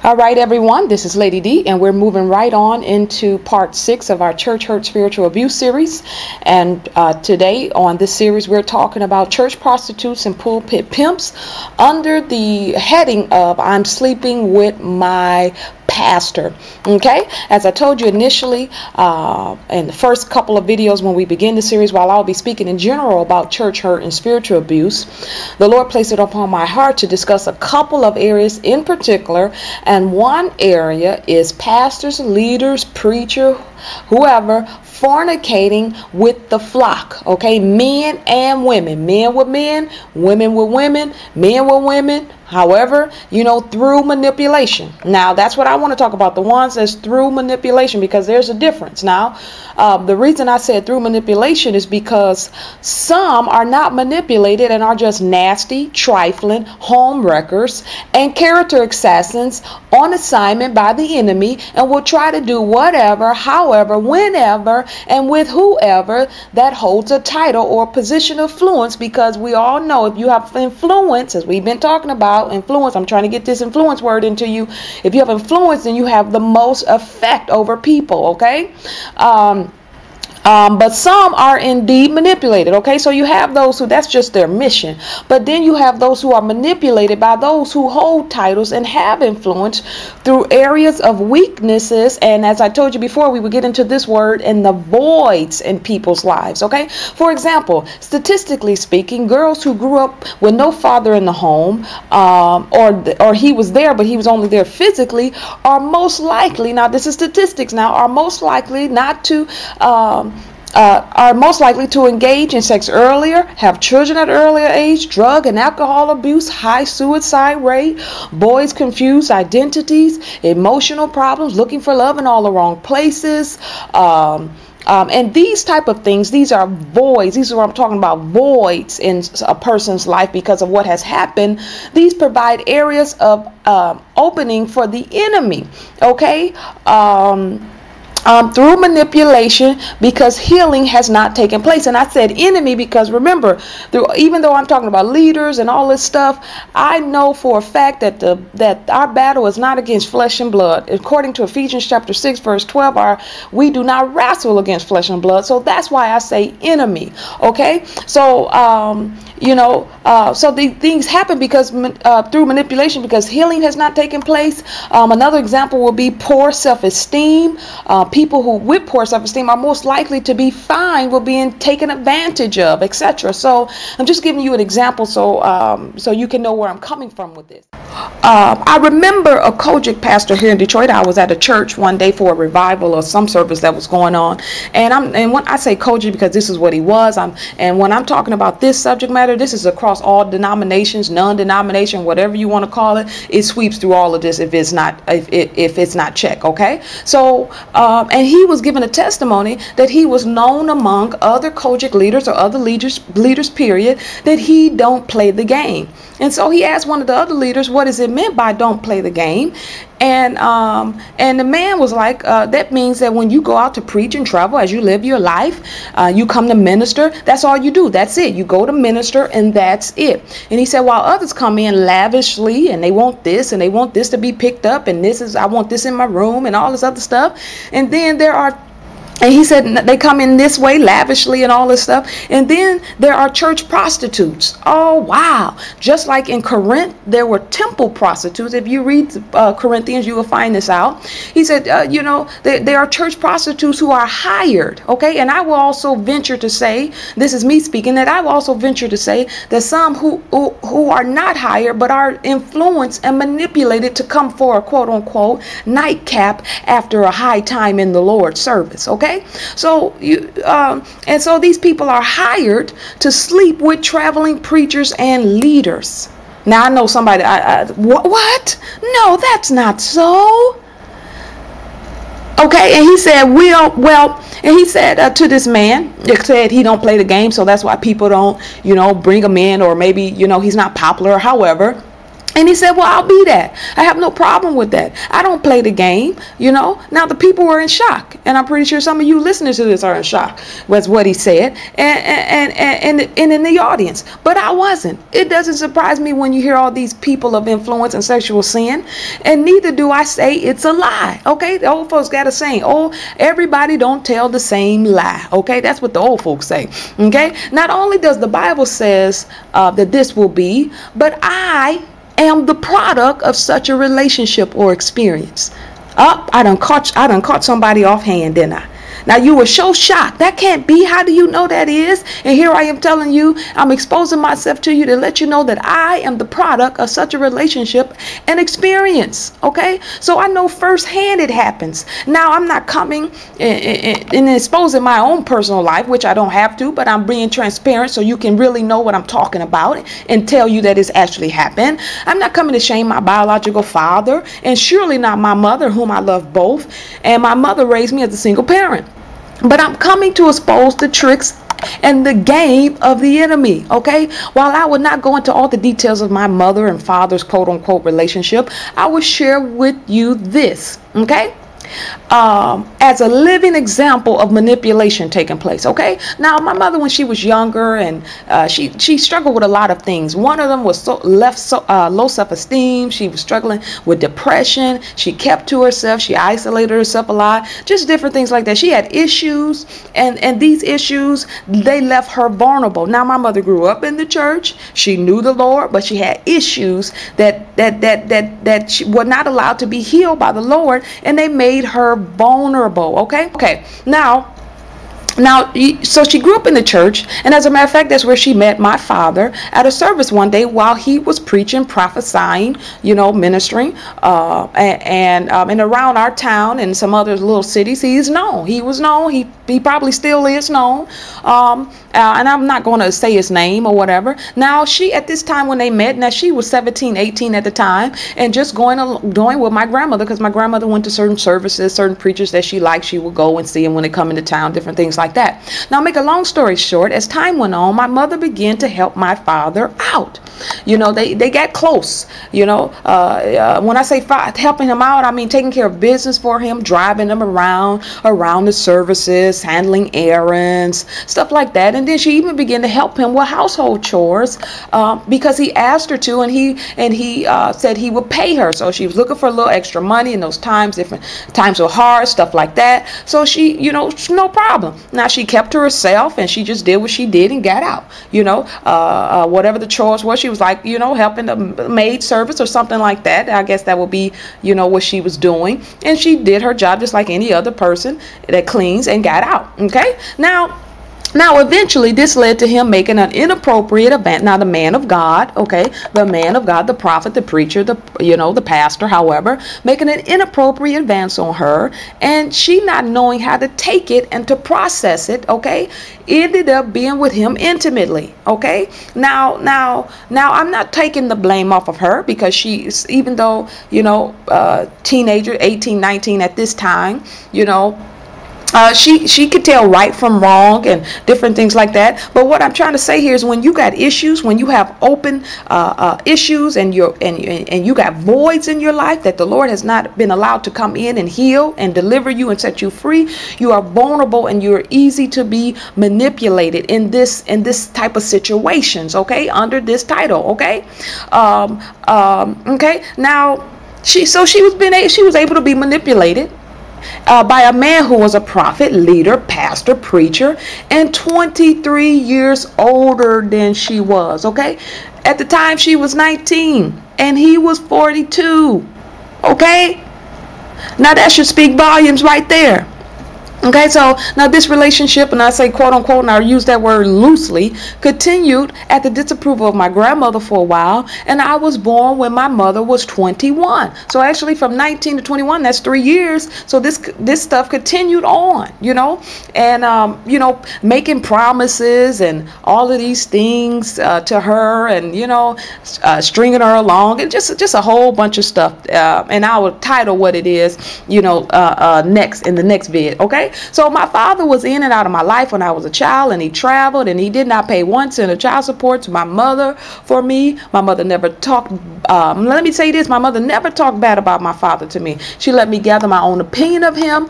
All right, everyone, this is Lady D, and we're moving right on into part 6 of our Church Hurt Spiritual Abuse series. And today on this series, we're talking about church prostitutes and pulpit pimps under the heading of I'm sleeping with my pastor. Okay, as I told you initially in the first couple of videos when we begin the series, while I'll be speaking in general about church hurt and spiritual abuse, the Lord placed it upon my heart to discuss a couple of areas in particular, and one area is pastors, leaders, preacher, whoever fornicating with the flock. Okay, men and women, men with men, women with women, men with women, however, through manipulation. Now, that's what I want to talk about, the ones that's through manipulation, because there's a difference. Now, the reason I said through manipulation is because some are not manipulated and are just nasty, trifling home wreckers and character assassins on assignment by the enemy, and will try to do whatever, however, whenever, and with whoever that holds a title or position of influence, because we all know if you have influence, as we've been talking about, influence, I'm trying to get this influence word into you. If you have influence, then you have the most effect over people, okay? But some are indeed manipulated. Okay, so you have those who that's just their mission. But then you have those who are manipulated by those who hold titles and have influence through areas of weaknesses. And as I told you before, we would get into this word in the voids in people's lives. Okay, for example, statistically speaking, girls who grew up with no father in the home, or he was there, but he was only there physically, are most likely, now this is statistics now, are most likely not to are most likely to engage in sex earlier, have children at an earlier age, drug and alcohol abuse, high suicide rate, boys confused identities, emotional problems, looking for love in all the wrong places, and these type of things, these are voids. These are what I'm talking about, voids in a person's life because of what has happened. These provide areas of opening for the enemy, okay? Through manipulation, because healing has not taken place. And I said enemy because remember, even though I'm talking about leaders and all this stuff, I know for a fact that that our battle is not against flesh and blood. According to Ephesians chapter 6 verse 12, we do not wrestle against flesh and blood. So that's why I say enemy. Okay, so so these things happen because through manipulation, because healing has not taken place. Another example will be poor self-esteem. People who with poor self-esteem are most likely to be fined for being taken advantage of, etc. So I'm just giving you an example so you can know where I'm coming from with this. I remember a Kojic pastor here in Detroit. I was at a church one day for a revival or some service that was going on, and when I say Kojic, because this is what he was, and when I'm talking about this subject matter, this is across all denominations, non-denomination, whatever you want to call it. It sweeps through all of this if it's not checked. Okay, so and he was given a testimony that he was known among other Kojic leaders or other leaders period, that he don't play the game. And so he asked one of the other leaders, what is it meant by don't play the game? And the man was like, that means that when you go out to preach and travel, as you live your life, you come to minister, that's all you do. That's it. You go to minister and that's it. And he said, while others come in lavishly and they want this and they want this to be picked up, and I want this in my room and all this other stuff. And then and he said they come in this way lavishly and all this stuff. And then there are church prostitutes. Oh, wow. Just like in Corinth, there were temple prostitutes. If you read Corinthians, you will find this out. He said, there are church prostitutes who are hired. Okay. And I will also venture to say, this is me speaking, that I will also venture to say that some who are not hired, but are influenced and manipulated to come for a quote unquote nightcap after a high time in the Lord's service. Okay. So and so these people are hired to sleep with traveling preachers and leaders. Now I know somebody, what? No, that's not so. Okay, and he said, and he said to this man, it said he don't play the game, so that's why people don't, bring him in, or maybe, he's not popular or however. And he said, well, I'll be that. I have no problem with that. I don't play the game, you know. Now, the people were in shock. And I'm pretty sure some of you listening to this are in shock. Was what he said. And in the audience. But I wasn't. It doesn't surprise me when you hear all these people of influence and sexual sin. And neither do I say it's a lie. Okay? The old folks got a saying. Oh, everybody don't tell the same lie. Okay? That's what the old folks say. Okay? Not only does the Bible says that this will be, but I am the product of such a relationship or experience. I done caught somebody offhand, didn't I? Now you were so shocked. That can't be. How do you know that is? And here I am telling you, I'm exposing myself to you to let you know that I am the product of such a relationship and experience. Okay? So I know firsthand it happens. Now I'm not coming and exposing my own personal life, which I don't have to, but I'm being transparent so you can really know what I'm talking about and tell you that it's actually happened. I'm not coming to shame my biological father and surely not my mother, whom I love both. And my mother raised me as a single parent. But I'm coming to expose the tricks and the game of the enemy. Okay, while I would not go into all the details of my mother and father's quote unquote relationship, I will share with you this. Okay, as a living example of manipulation taking place. Okay, now my mother, when she was younger, and she struggled with a lot of things. One of them was low self-esteem. She was struggling with depression. She kept to herself. She isolated herself a lot. Just different things like that. She had issues, and these issues, they left her vulnerable. Now my mother grew up in the church. She knew the Lord, but she had issues that she was not allowed to be healed by the Lord, and they made her vulnerable. Okay, now so she grew up in the church, and as a matter of fact, that's where she met my father at a service one day while he was preaching, prophesying, you know, ministering, and around our town and some other little cities, he was known. He probably still is known, and I'm not going to say his name or whatever. Now she, at this time when they met, now she was 17, 18 at the time, and just going with my grandmother, because my grandmother went to certain services, certain preachers that she liked, she would go and see them when they come into town, different things like that. Now, make a long story short, as time went on, my mother began to help my father out. You know, they got close. You know, when I say helping him out, I mean taking care of business for him, driving him around the services, handling errands, stuff like that. And then she even began to help him with household chores because he asked her to, and he said he would pay her. So she was looking for a little extra money in those times. Different times were hard, stuff like that. So she, you know, no problem. Now she kept to herself, and she just did what she did and got out. You know, whatever the chores were, she was like, you know, helping the maid service or something like that. I guess that would be, you know, what she was doing. And she did her job just like any other person that cleans and got out. Okay. Now, eventually, this led to him making an inappropriate event. Now, the man of God, okay, the man of God, the prophet, the preacher, the pastor, however, making an inappropriate advance on her, and she not knowing how to take it and to process it, okay, ended up being with him intimately, okay. Now, I'm not taking the blame off of her, because she's, even though, you know, teenager, 18, 19 at this time, you know, she could tell right from wrong and different things like that. But what I'm trying to say here is, when you got issues, when you have open issues, and you got voids in your life that the Lord has not been allowed to come in and heal and deliver you and set you free, you are vulnerable and you're easy to be manipulated in this type of situations. Okay, under this title. Okay, okay. Now she was able to be manipulated by a man who was a prophet, leader, pastor, preacher, and 23 years older than she was. Okay, at the time she was 19 and he was 42. Okay, now that should speak volumes right there. Okay, so now this relationship, and I say quote unquote, and I use that word loosely, continued at the disapproval of my grandmother for a while, and I was born when my mother was 21. So actually from 19 to 21, that's 3 years. So this stuff continued on, you know, and you know, making promises and all of these things to her, and you know, stringing her along, and just a whole bunch of stuff. And I will title what it is, you know, next in the next vid. Okay. Okay, so my father was in and out of my life when I was a child, and he traveled, and he did not pay 1 cent of child support to my mother for me. My mother never talked, let me say this, my mother never talked bad about my father to me. She let me gather my own opinion of him,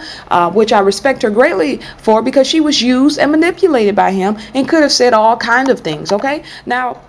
which I respect her greatly for, because she was used and manipulated by him and could have said all kinds of things. Okay, now